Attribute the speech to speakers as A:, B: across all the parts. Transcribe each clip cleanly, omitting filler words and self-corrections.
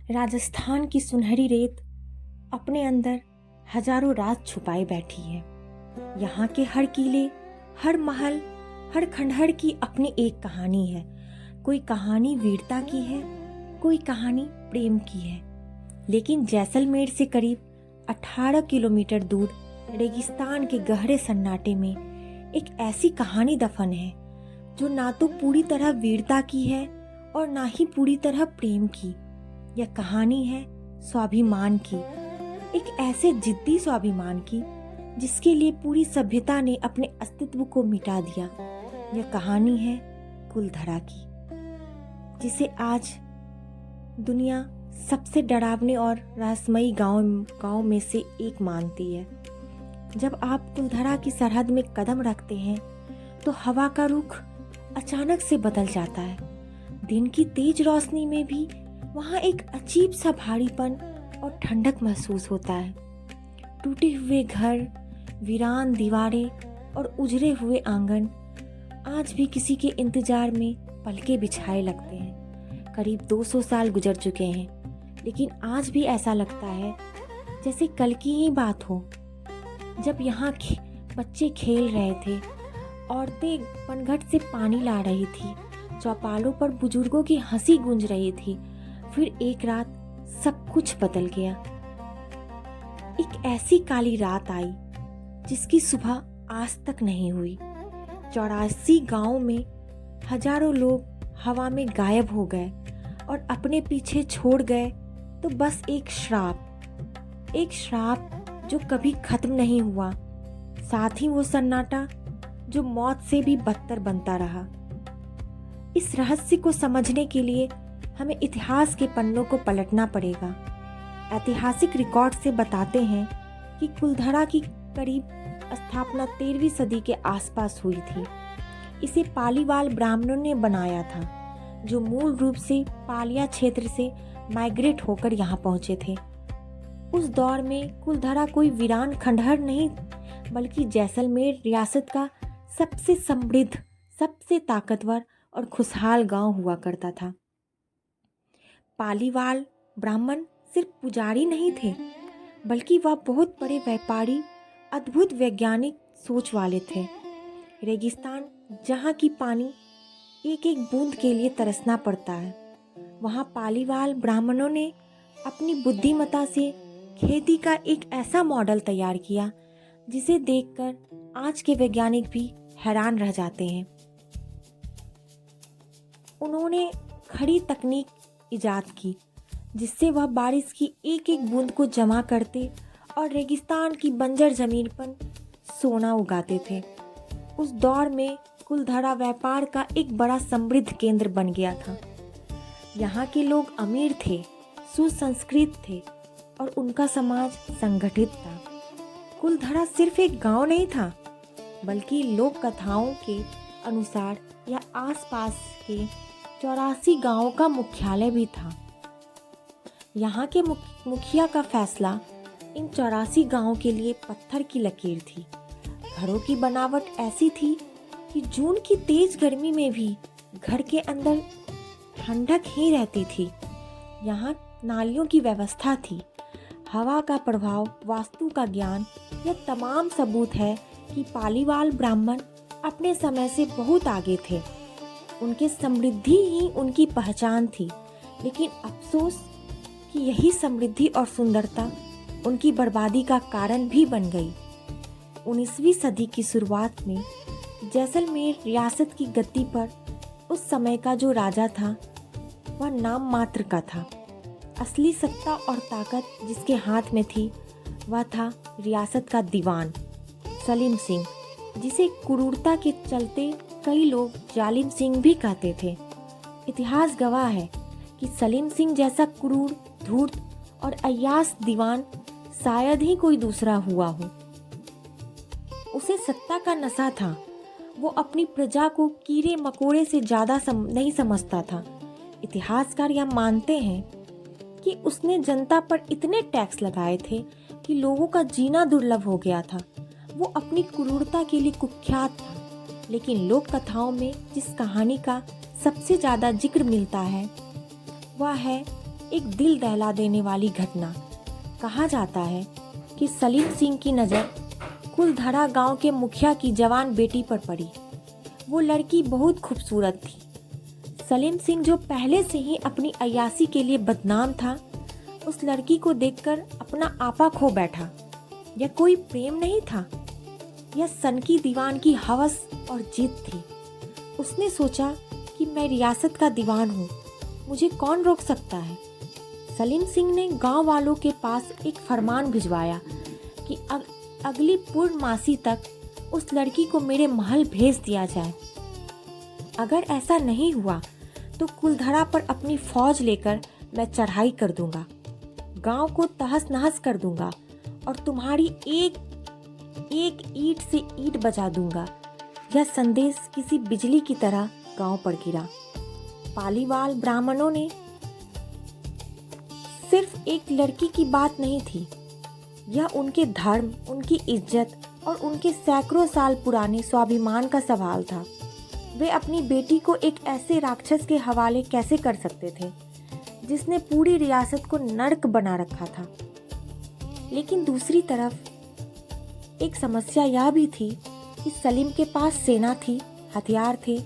A: राजस्थान की सुनहरी रेत अपने अंदर हजारों राज छुपाए बैठी है। यहाँ के हर किले, हर महल, हर खंडहर की अपनी एक कहानी है। कोई कहानी वीरता की है, कोई कहानी प्रेम की है। लेकिन जैसलमेर से करीब 18 किलोमीटर दूर रेगिस्तान के गहरे सन्नाटे में एक ऐसी कहानी दफन है जो ना तो पूरी तरह वीरता की है और ना ही पूरी तरह प्रेम की। यह कहानी है स्वाभिमान की, एक ऐसे जिद्दी स्वाभिमान की जिसके लिए पूरी सभ्यता ने अपने अस्तित्व को मिटा दिया। यह कहानी है कुलधरा की, जिसे आज दुनिया सबसे डरावने और रहस्यमयी गांव में से एक मानती है। जब आप कुलधरा की सरहद में कदम रखते हैं तो हवा का रुख अचानक से बदल जाता है। दिन की तेज रोशनी में भी वहाँ एक अजीब सा भारीपन और ठंडक महसूस होता है। टूटे हुए घर, वीरान दीवारें और उजड़े हुए आंगन आज भी किसी के इंतजार में पलके बिछाए लगते हैं। करीब 200 साल गुजर चुके हैं, लेकिन आज भी ऐसा लगता है जैसे कल की ही बात हो, जब यहाँ बच्चे खेल रहे थे, औरतें पनघट से पानी ला रही थी, चौपालों पर बुजुर्गों की हंसी गूंज रही थी। फिर एक रात सब कुछ बदल गया। एक ऐसी काली रात आई जिसकी सुबह आज तक नहीं हुई। 84 गांवों में हजारों लोग हवा में गायब हो गए और अपने पीछे छोड़ गए तो बस एक श्राप जो कभी खत्म नहीं हुआ। साथ ही वो सन्नाटा जो मौत से भी बदतर बनता रहा। इस रहस्य को समझने के लिए हमें इतिहास के पन्नों को पलटना पड़ेगा। ऐतिहासिक रिकॉर्ड से बताते हैं कि कुलधरा की करीब स्थापना 13वीं सदी के आसपास हुई थी। इसे पालीवाल ब्राह्मणों ने बनाया था, जो मूल रूप से पालिया क्षेत्र से माइग्रेट होकर यहाँ पहुँचे थे। उस दौर में कुलधरा कोई वीरान खंडहर नहीं, बल्कि जैसलमेर रियासत का सबसे समृद्ध, सबसे ताकतवर और खुशहाल गांव हुआ करता था। पालीवाल ब्राह्मण सिर्फ पुजारी नहीं थे, बल्कि वह बहुत बड़े व्यापारी, अद्भुत वैज्ञानिक सोच वाले थे। रेगिस्तान, जहाँ की पानी एक एक बूंद के लिए तरसना पड़ता है, वहाँ पालीवाल ब्राह्मणों ने अपनी बुद्धिमत्ता से खेती का एक ऐसा मॉडल तैयार किया जिसे देखकर आज के वैज्ञानिक भी हैरान रह जाते हैं। उन्होंने खड़ी तकनीक इजाद की जिससे वह बारिश की एक एक बूंद को जमा करते और रेगिस्तान की बंजर जमीन पर सोना उगाते थे। उस दौर में कुलधरा व्यापार का एक बड़ा समृद्ध केंद्र बन गया था। यहाँ के लोग अमीर थे, सुसंस्कृत थे और उनका समाज संगठित था। कुलधरा सिर्फ एक गांव नहीं था, बल्कि लोक कथाओं के अनुसार यह आसपास के 84 गांवों का मुख्यालय भी था। यहाँ के मुखिया का फैसला इन 84 गांवों के लिए पत्थर की लकीर थी। घरों की बनावट ऐसी थी कि जून की तेज गर्मी में भी घर के अंदर ठंडक ही रहती थी। यहाँ नालियों की व्यवस्था थी, हवा का प्रभाव, वास्तु का ज्ञान। यह तमाम सबूत है कि पालीवाल ब्राह्मण अपने समय से बहुत आगे थे। उनकी समृद्धि ही उनकी पहचान थी, लेकिन अफसोस कि यही समृद्धि और सुंदरता उनकी बर्बादी का कारण भी बन गई। 19वीं सदी की शुरुआत में जैसलमेर रियासत की गद्दी पर उस समय का जो राजा था, वह नाम मात्र का था। असली सत्ता और ताकत जिसके हाथ में थी, वह था रियासत का दीवान सलीम सिंह, जिसे क्रूरता के चलते कई लोग जालिम सिंह भी कहते थे। इतिहास गवाह है कि सलीम सिंह जैसा क्रूर, धूर्त और अय्याश दीवान शायद ही कोई दूसरा हुआ हो। उसे सत्ता का नशा था। वो अपनी प्रजा को कीड़े मकोड़े से ज़्यादा नहीं समझता था। इतिहासकार यह मानते हैं कि उसने जनता पर इतने टैक्स लगाए थे कि लोगों का जीना दुर्लभ हो गया था। वो अपनी क्रूरता के लिए कुख्यात था। लेकिन लोक कथाओं में जिस कहानी का सबसे ज़्यादा जिक्र मिलता है, वह है एक दिल दहला देने वाली घटना। कहा जाता है कि सलीम सिंह की नज़र कुलधरा गांव के मुखिया की जवान बेटी पर पड़ी। वो लड़की बहुत खूबसूरत थी। सलीम सिंह, जो पहले से ही अपनी अय्यासी के लिए बदनाम था, उस लड़की को देखकर अपना आपा खो बैठा। यह कोई प्रेम नहीं था, यह सन की दीवान की हवस और जिद थी। उसने सोचा कि मैं रियासत का दीवान हूँ, मुझे कौन रोक सकता है। सलीम सिंह ने गांव वालों के पास एक फरमान भिजवाया कि अगली पूर्णमासी तक उस लड़की को मेरे महल भेज दिया जाए। अगर ऐसा नहीं हुआ तो कुलधरा पर अपनी फौज लेकर मैं चढ़ाई कर दूंगा, गांव को तहस नहस कर दूंगा और तुम्हारी एक एक ईंट से ईंट बजा दूंगा। यह संदेश किसी बिजली की तरह गांव पर गिरा। पालीवाल ब्राह्मणों ने सिर्फ एक लड़की की बात नहीं थी, यह उनके धर्म, उनकी इज्जत और उनके सैकड़ों साल पुराने स्वाभिमान का सवाल था। वे अपनी बेटी को एक ऐसे राक्षस के हवाले कैसे कर सकते थे जिसने पूरी रियासत को नर्क बना रखा था। लेकिन दूसरी तरफ एक समस्या यह भी थी कि सलीम के पास सेना थी, हथियार थे,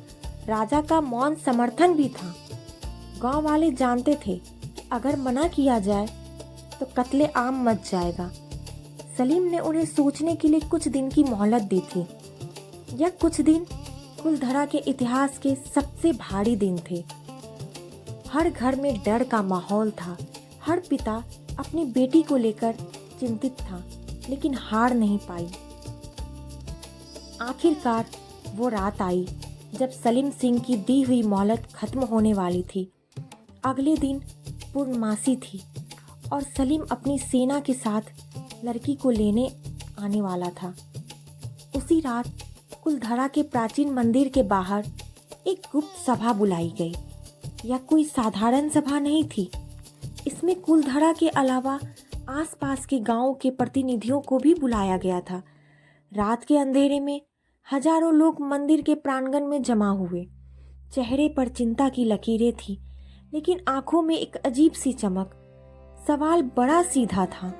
A: राजा का मौन समर्थन भी था। गांव वाले जानते थे कि अगर मना किया जाए तो कत्ले आम मच जाएगा। सलीम ने उन्हें सोचने के लिए कुछ दिन की मोहलत दी थी। यह कुछ दिन कुलधरा के इतिहास के सबसे भारी दिन थे। हर घर में डर का माहौल था। हर पिता अपनी बेटी को लेकर चिंतित था, लेकिन हार नहीं पाई। आखिरकार वो रात आई जब सलीम सिंह की दी हुई मोहलत खत्म होने वाली थी। अगले दिन पूर्णमासी थी और सलीम अपनी सेना के साथ लड़की को लेने आने वाला था। उसी रात कुलधरा के प्राचीन मंदिर के बाहर एक गुप्त सभा बुलाई गई। यह कोई साधारण सभा नहीं थी। इसमें कुलधरा के अलावा आसपास के गांवों के प्रतिनिधियों को भी बुलाया गया था। रात के अंधेरे में हजारों लोग मंदिर के प्रांगण में जमा हुए। चेहरे पर चिंता की लकीरें थी, लेकिन आंखों में एक अजीब सी चमक। सवाल बड़ा सीधा था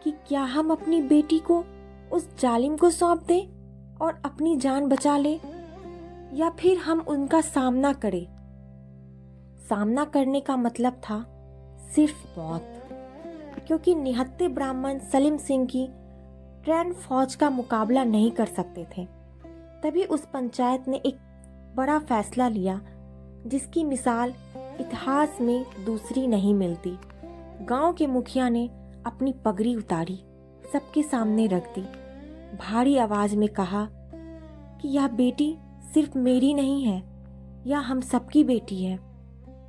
A: कि क्या हम अपनी बेटी को उस जालिम को सौंप दें और अपनी जान बचा लें, या फिर हम उनका सामना करें। सामना करने का मतलब था सिर्फ मौत, क्योंकि निहत्थे ब्राह्मण सलीम सिंह की ट्रेंड फौज का मुकाबला नहीं कर सकते थे। तभी उस पंचायत ने एक बड़ा फैसला लिया जिसकी मिसाल इतिहास में दूसरी नहीं मिलती। गांव के मुखिया ने अपनी पगड़ी उतारी, सबके सामने रख दी, भारी आवाज में कहा कि यह बेटी सिर्फ मेरी नहीं है, यह हम सबकी बेटी है।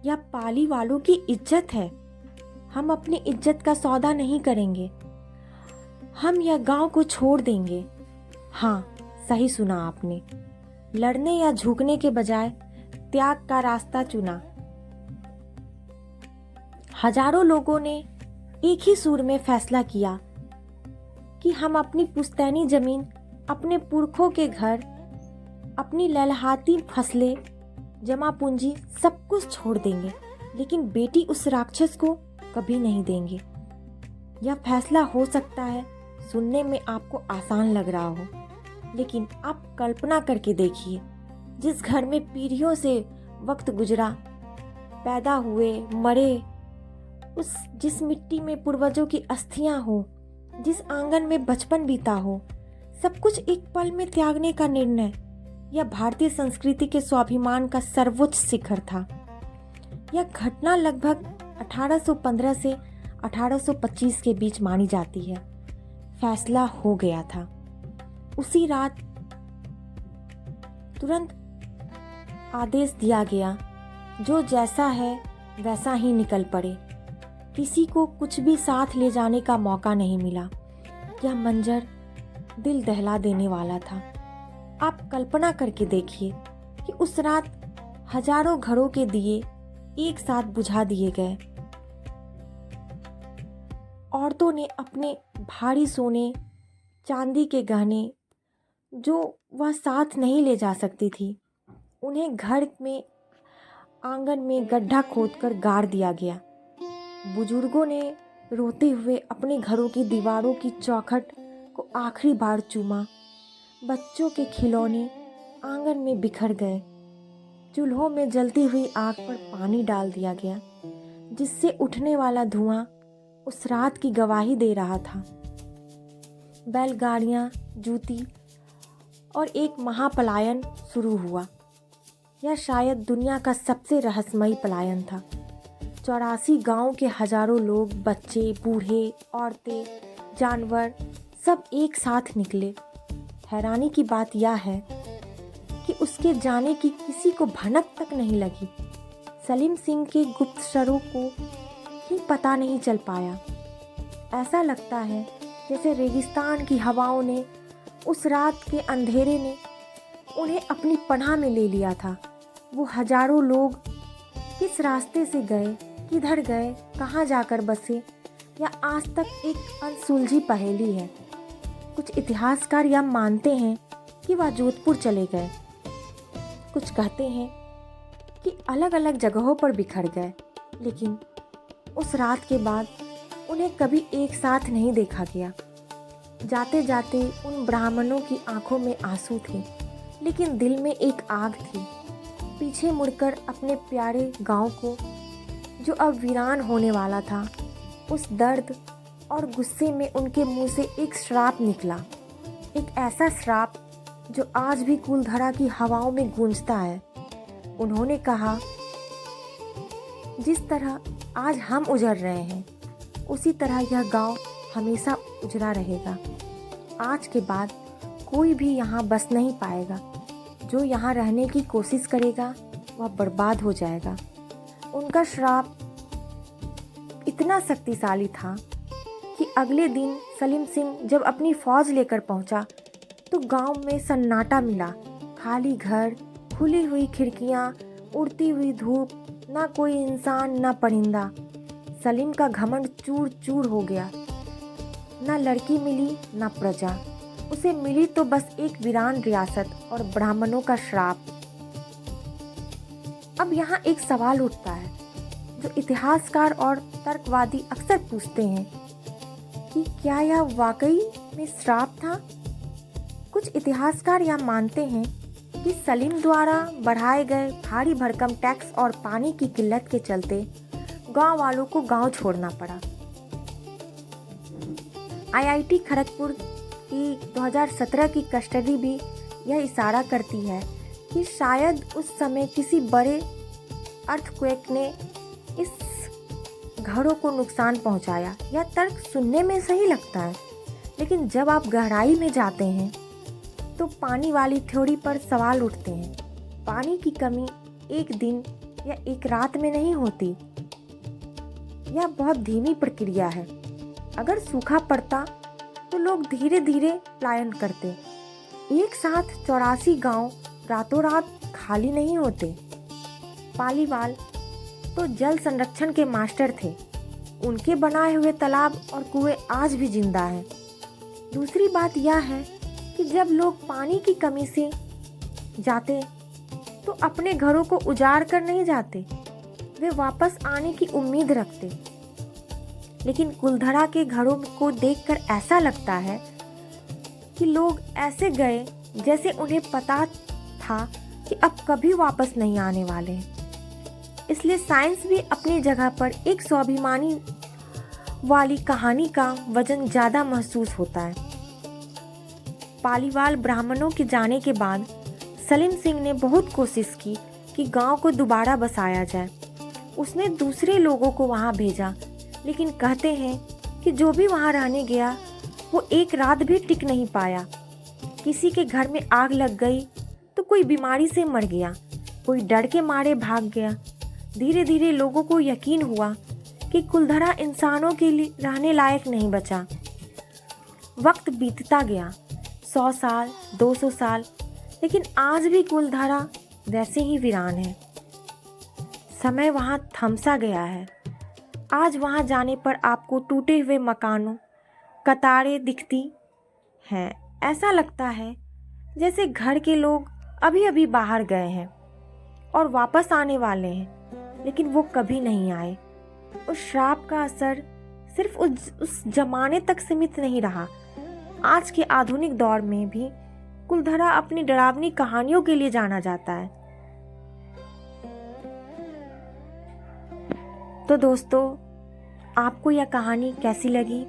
A: यह पाली वालों की इज्जत है। हम अपनी इज्जत का सौदा नहीं करेंगे। हम यह गांव को छोड़ देंगे। हाँ, सही सुना आपने। लड़ने या झुकने के बजाय त्याग का रास्ता चुना। हजारों लोगों ने एक ही सुर में फैसला किया कि हम अपनी पुश्तैनी जमीन, अपने पुरखों के घर, अपनी लहलहाती फसलें, जमा पूंजी सब कुछ छोड़ देंगे, लेकिन बेटी उस राक्षस को कभी नहीं देंगे। यह फैसला हो सकता है सुनने में आपको आसान लग रहा हो, लेकिन आप कल्पना करके देखिए, जिस घर में पीढ़ियों से वक्त गुजरा, पैदा हुए, मरे, जिस मिट्टी में पूर्वजों की अस्थियां हो, जिस आंगन में बचपन बीता हो, सब कुछ एक पल में त्यागने का निर्णय, यह भारतीय संस्कृति के स्वाभिमान का सर्वोच्च शिखर था। यह घटना लगभग 1815 से 1825 के बीच मानी जाती है। फैसला हो गया था। उसी रात तुरंत आदेश दिया गया, जो जैसा है वैसा ही निकल पड़े। किसी को कुछ भी साथ ले जाने का मौका नहीं मिला। यह मंजर दिल दहला देने वाला था। आप कल्पना करके देखिए कि उस रात हजारों घरों के दिए एक साथ बुझा दिए गए। औरतों ने अपने भारी सोने चांदी के गहने, जो वह साथ नहीं ले जा सकती थी, उन्हें घर में आंगन में गड्ढा खोदकर गाड़ दिया गया। बुजुर्गों ने रोते हुए अपने घरों की दीवारों की चौखट को आखिरी बार चूमा। बच्चों के खिलौने आंगन में बिखर गए। चूल्हों में जलती हुई आग पर पानी डाल दिया गया, जिससे उठने वाला धुआं उस रात की गवाही दे रहा था। बैलगाड़ियां जूती और एक महापलायन शुरू हुआ। यह शायद दुनिया का सबसे रहस्यमयी पलायन था। 84 गांव के हजारों लोग, बच्चे, बूढ़े, औरतें, जानवर सब एक साथ निकले। हैरानी की बात यह है कि उसके जाने की किसी को भनक तक नहीं लगी। सलीम सिंह के गुप्तचरों को ही पता नहीं चल पाया। ऐसा लगता है जैसे रेगिस्तान की हवाओं ने, उस रात के अंधेरे ने उन्हें अपनी पनाह में ले लिया था। वो हजारों लोग किस रास्ते से गए, किधर गए, कहाँ जाकर बसे, यह आज तक एक अनसुलझी पहेली है। कुछ इतिहासकार यह मानते हैं कि वह जोधपुर चले गए, कुछ कहते हैं कि अलग अलग जगहों पर बिखर गए, लेकिन उस रात के बाद उन्हें कभी एक साथ नहीं देखा गया। जाते जाते उन ब्राह्मणों की आंखों में आंसू थे, लेकिन दिल में एक आग थी। पीछे मुड़कर अपने प्यारे गांव को, जो अब वीरान होने वाला था, उस दर्द और गुस्से में उनके मुंह से एक श्राप निकला। एक ऐसा श्राप जो आज भी कुलधरा की हवाओं में गूंजता है। उन्होंने कहा, जिस तरह आज हम उजड़ रहे हैं, उसी तरह यह गांव हमेशा उजड़ा रहेगा। आज के बाद कोई भी यहाँ बस नहीं पाएगा। जो यहाँ रहने की कोशिश करेगा वह बर्बाद हो जाएगा। उनका श्राप इतना शक्तिशाली था कि अगले दिन सलीम सिंह जब अपनी फौज लेकर पहुंचा तो गांव में सन्नाटा मिला। खाली घर, खुली हुई खिड़कियां, उड़ती हुई धूप, ना कोई इंसान, ना परिंदा। सलीम का घमंड चूर चूर हो गया। ना लड़की मिली, ना प्रजा। उसे मिली तो बस एक वीरान रियासत और ब्राह्मणों का श्राप। अब यहाँ एक सवाल उठता है जो इतिहासकार और तर्कवादी अक्सर पूछते हैं कि क्या यह वाकई में श्राप था? कुछ इतिहासकार यह मानते हैं कि सलीम द्वारा बढ़ाए गए भारी भरकम टैक्स और पानी की किल्लत के चलते गांव वालों को गांव छोड़ना पड़ा। आईआईटी खड़गपुर की 2017 की कस्टडी भी यह इशारा करती है कि शायद उस समय किसी बड़े अर्थक्वेक ने इस घरों को नुकसान पहुंचाया। यह तर्क सुनने में सही लगता है, लेकिन जब आप गहराई में जाते हैं तो पानी वाली थ्योरी पर सवाल उठते हैं। पानी की कमी एक दिन या एक रात में नहीं होती। यह बहुत धीमी प्रक्रिया है। अगर सूखा पड़ता तो लोग धीरे धीरे पलायन करते। एक साथ 84 गांव रातों रात खाली नहीं होते। पालीवाल तो जल संरक्षण के मास्टर थे। उनके बनाए हुए तालाब और कुएं आज भी जिंदा हैं। दूसरी बात यह है कि जब लोग पानी की कमी से जाते तो अपने घरों को उजाड़ कर नहीं जाते, वे वापस आने की उम्मीद रखते। लेकिन कुलधरा के घरों को देखकर ऐसा लगता है कि लोग ऐसे गए जैसे उन्हें पता था कि अब कभी वापस नहीं आने वाले हैं। इसलिए साइंस भी अपनी जगह पर एक स्वाभिमानी वाली कहानी का वजन ज़्यादा महसूस होता है। पालीवाल ब्राह्मणों के जाने के बाद सलीम सिंह ने बहुत कोशिश की कि गांव को दोबारा बसाया जाए। उसने दूसरे लोगों को वहां भेजा, लेकिन कहते हैं कि जो भी वहां रहने गया वो एक रात भी टिक नहीं पाया। किसी के घर में आग लग गई तो कोई बीमारी से मर गया, कोई डर के मारे भाग गया। धीरे धीरे लोगों को यकीन हुआ कि कुलधरा इंसानों के लिए रहने लायक नहीं बचा। वक्त बीतता गया, 100 साल, 200 साल, लेकिन आज भी कुलधरा वैसे ही वीरान है। समय वहाँ थम सा गया है। आज वहाँ जाने पर आपको टूटे हुए मकानों कतारें दिखती हैं। ऐसा लगता है जैसे घर के लोग अभी अभी बाहर गए हैं और वापस आने वाले हैं, लेकिन वो कभी नहीं आए। उस श्राप का असर सिर्फ उस जमाने तक सीमित नहीं रहा। आज के आधुनिक दौर में भी कुलधरा अपनी डरावनी कहानियों के लिए जाना जाता है। तो दोस्तों, आपको यह कहानी कैसी लगी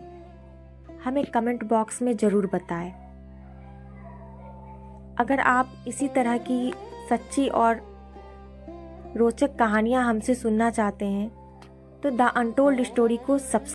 A: हमें कमेंट बॉक्स में ज़रूर बताएं। अगर आप इसी तरह की सच्ची और रोचक कहानियाँ हमसे सुनना चाहते हैं तो द अनटोल्ड स्टोरी को सब्सक्राइब